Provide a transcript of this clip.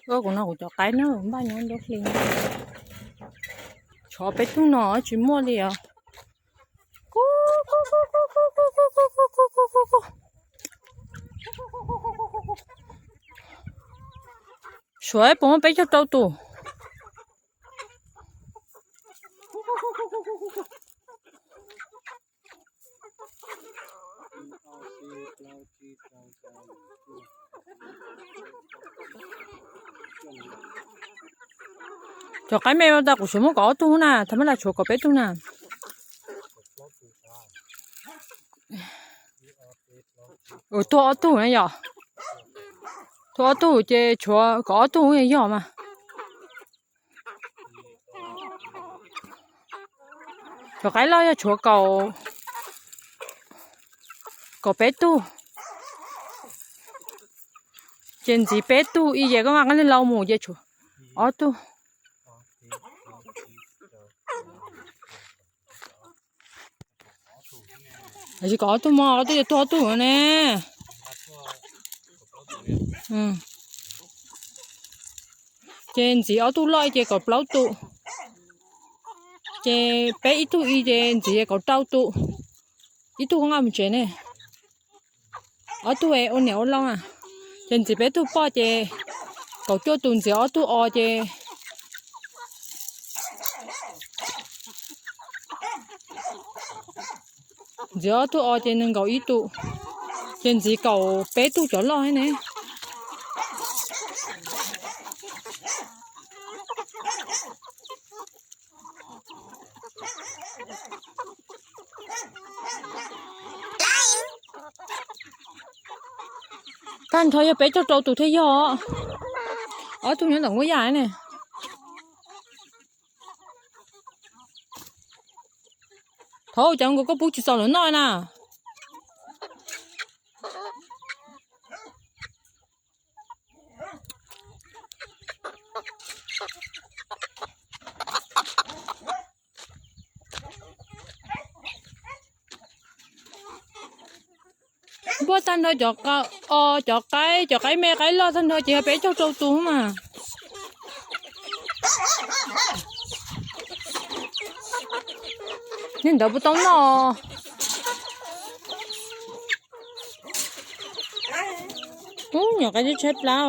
ơ của nó của cho cái nó bao nhiêu đốt liền cho bé tung nó chỉ mua đi à suối bông bé cho trâu tù cho cái mèo ta cũng xuống một có tu nè, thằng là chuột có bé tu nè. To tu này giờ, to tu chứ chuột có tu này giờ mà. Cho cái lo cho chuột có bé tu, trên gì bé tu, ý giờ có mang cái lau mù vậy chuột, tu. chỉ có tu mà tôi to tu nè trên gì ở tu loi chỉ có bao tu chỉ bé ít tu ít trên chỉ có trâu tu ít tu không làm chuyện này ở tu ấy ôn nhậu long à trên chỉ bé tu bao chỉ có cho tuần chỉ ở tu ở chỉ giờ tu ở trên nên cầu ít tu trên chỉ cầu bé tu trở lo thế này tan thôi bé cho trâu tụi thế giờ ở tu những đồng có dài này thôi chẳng có bút chỉ sau nữa nói nè bữa tan thôi cho cái mẹ cái lo tan thôi chị bé cho trâu tú mà nên đâu bút tông nó nhỏ cái chết lá